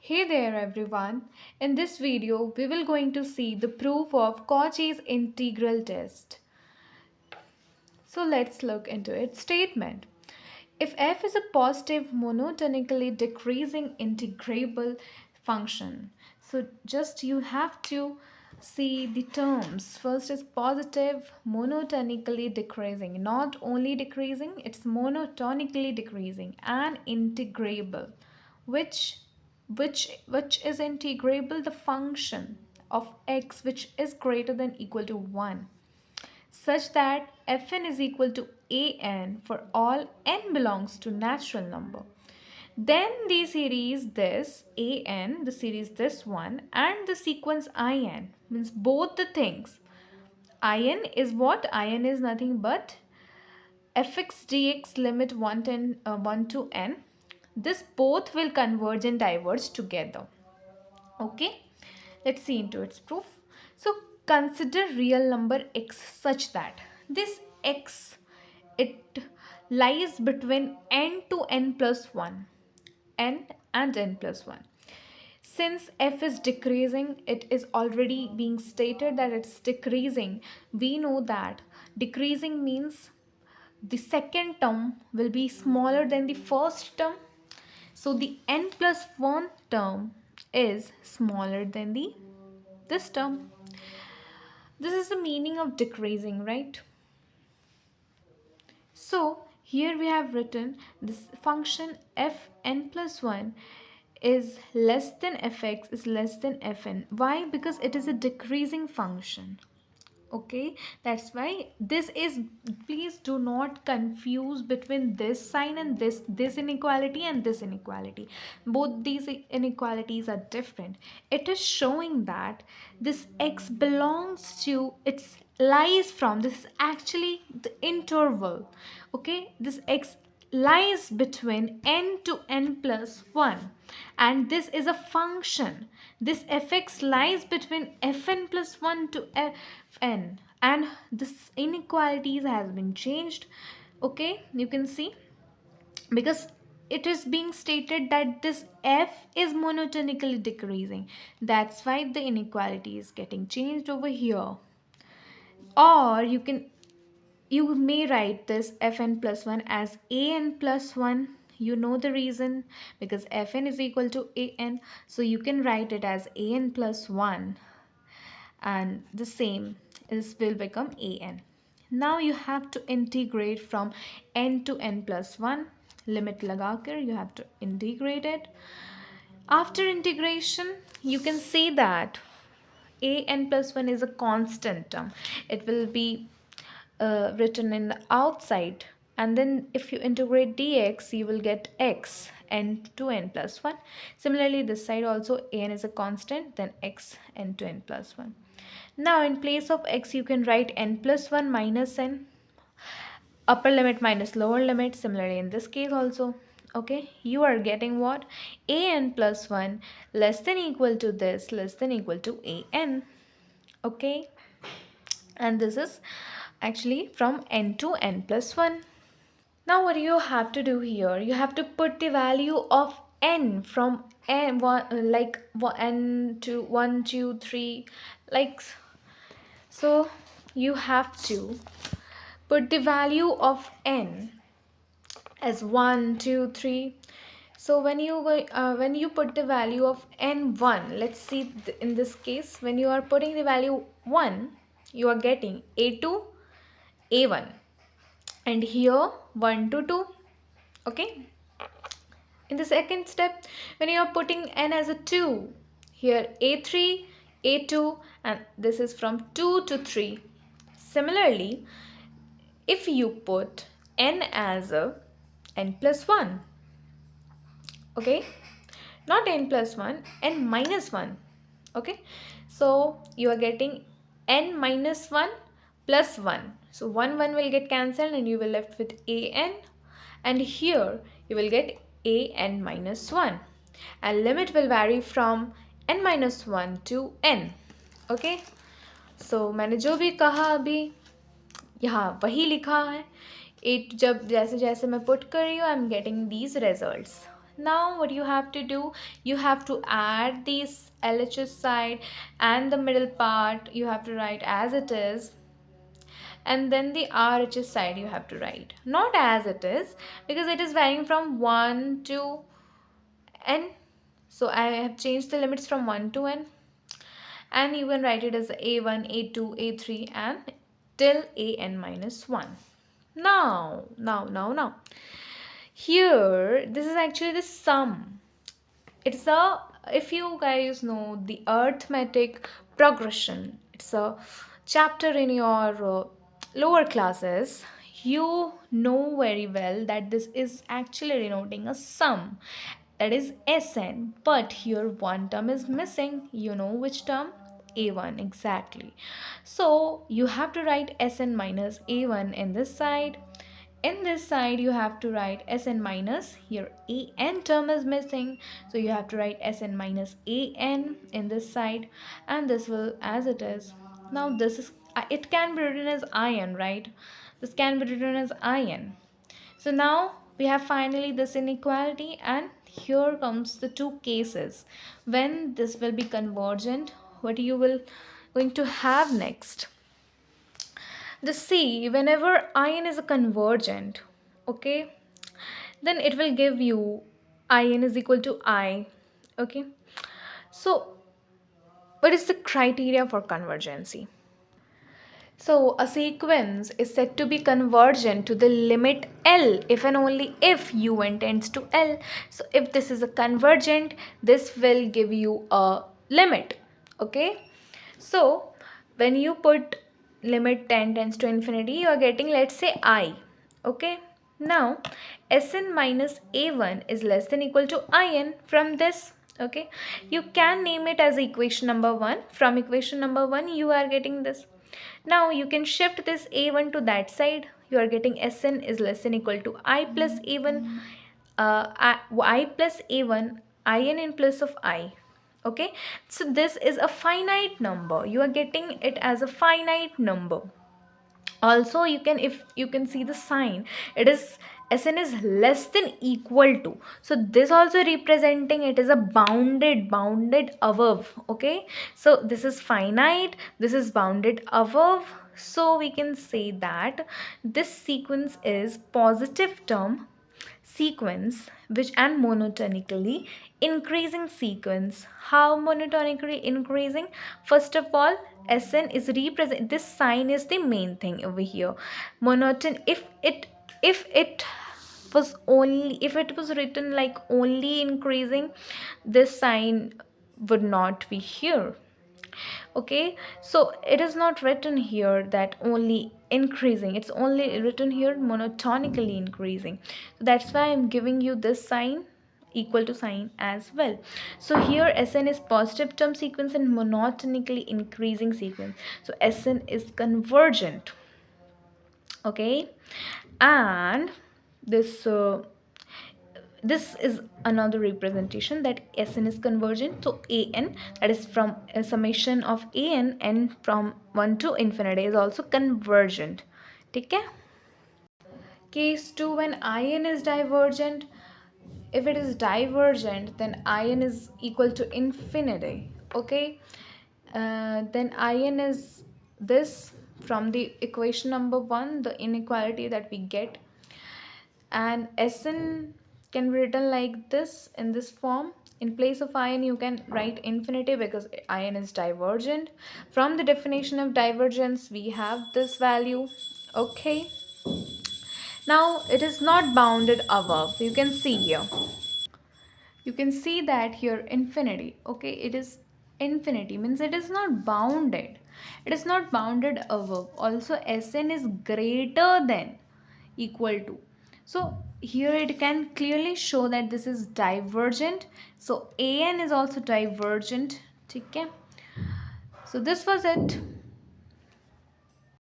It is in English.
Hey there everyone. In this video, we will going to see the proof of Cauchy's integral test. So let's look into its statement. If f is a positive monotonically decreasing integrable function, so just you have to see the terms. First is positive monotonically decreasing, not only decreasing, it's monotonically decreasing and integrable, which which is integrable, the function of x which is greater than equal to 1, such that fn is equal to an for all n belongs to natural number. Then the series this an, the series this one, and the sequence in means both the things. In is what? In is nothing but fx dx limit 1 to n. This both will converge and diverge together. Okay, let's see into its proof. So consider real number x such that this x, it lies between n to n plus 1, n and n plus 1. Since f is decreasing, it is already being stated that it's decreasing. We know that decreasing means the second term will be smaller than the first term. So the n plus 1 term is smaller than the this term. This is the meaning of decreasing, right? So here we have written this function fn plus 1 is less than fx is less than fn. Why? Because it is a decreasing function. Okay, that's why this is, please do not confuse between this sign and this inequality and this inequality. Both these inequalities are different. It is showing that this x belongs to, its lies from, this is actually the interval. Okay, this x lies between n to n plus 1, and this is a function. This fx lies between fn plus 1 to fn, and this inequalities has been changed. Okay, you can see, because it is being stated that this f is monotonically decreasing, that's why the inequality is getting changed over here. Or you may write this fn plus 1 as an plus 1. You know the reason, because fn is equal to an, so you can write it as an plus 1, and the same is will become an. Now you have to integrate from n to n plus 1. Limit लगाकर you have to integrate it. After integration, you can see that an plus 1 is a constant term. It will be written in the outside, and then if you integrate dx you will get x n to n plus 1. Similarly this side also an is a constant, then x n to n plus 1. Now in place of x you can write n plus 1 minus n, upper limit minus lower limit. Similarly in this case also, okay, you are getting what? An plus 1 less than equal to this, less than equal to an. Okay, and this is actually from n to n plus 1. Now what you have to do here, you have to put the value of n from n, like n to 1 2 3, like so. You have to put the value of n as 1 2 3. So when you put the value of n1, let's see in this case, when you are putting the value 1, you are getting a2 a1, and here 1 to 2. Okay, in the second step, when you are putting n as a 2, here a3 a2, and this is from 2 to 3. Similarly, if you put n as a n plus 1, okay, not n plus 1, n minus 1. Okay, so you are getting n minus 1 plus 1. So 1 1 will get cancelled and you will left with an, and here you will get an minus 1, and limit will vary from n minus 1 to n. Okay, so मैंने जो भी कहा अभी यहाँ वही लिखा है. It जब जैसे जैसे मैं पुट कर रही हूँ, I am getting these results. Now what you have to do, you have to add these LHS side and the middle part you have to write as it is, and then the RHS side you have to write not as it is, because it is varying from 1 to n. So I have changed the limits from 1 to n, and you can write it as a1, a2, a3, and till an minus 1. Now here this is actually the sum. It's a, if you guys know the arithmetic progression, it's a chapter in your lower classes, you know very well that this is actually denoting a sum, that is Sn, but here one term is missing. You know which term? A1, exactly. So you have to write Sn minus A1 in this side. In this side you have to write Sn minus, here an term is missing, so you have to write Sn minus an in this side, and this will as it is. Now this is, it can be written as in, right? This can be written as in. So now we have finally this inequality, and here comes the two cases when this will be convergent. What you will going to have next, the C, whenever in is a convergent, okay, then it will give you in is equal to I. Okay, so what is the criteria for convergency? So a sequence is said to be convergent to the limit L if and only if un tends to L. So if this is a convergent, this will give you a limit. Okay, so when you put limit 10 tends to infinity, you are getting, let's say, I. Okay, now Sn minus a1 is less than equal to in from this. Okay, you can name it as equation number 1. From equation number 1 you are getting this. Now you can shift this a1 to that side. You are getting Sn is less than equal to I plus a1, I plus a1, in place of I. Okay, so this is a finite number. You are getting it as a finite number. Also you can, if you can see the sign, it is Sn is less than equal to, so this also representing it is a bounded above. Okay, so this is finite, this is bounded above, so we can say that this sequence is positive term sequence which and monotonically increasing sequence. How monotonically increasing? First of all, Sn is represent, this sign is the main thing over here. Monotone, if it was only, if it was written like only increasing, this sign would not be here. Okay, so it is not written here that only increasing, it's only written here monotonically increasing. So that's why I'm giving you this sign equal to sign as well. So here Sn is positive term sequence and monotonically increasing sequence, so Sn is convergent. Okay, and this is another representation that Sn is convergent. So an, that is from a summation of an from 1 to infinity, is also convergent. Okay, case 2, when in is divergent, if it is divergent then in is equal to infinity. Okay, then in is this from the equation number 1, the inequality that we get, and Sn can be written like this in this form. In place of in you can write infinity because in is divergent. From the definition of divergence we have this value. Okay, now it is not bounded above, you can see here, you can see that here infinity. Okay, it is infinity means it is not bounded, it is not bounded above. Also Sn is greater than equal to, so here it can clearly show that this is divergent. So an is also divergent. Okay, so this was it.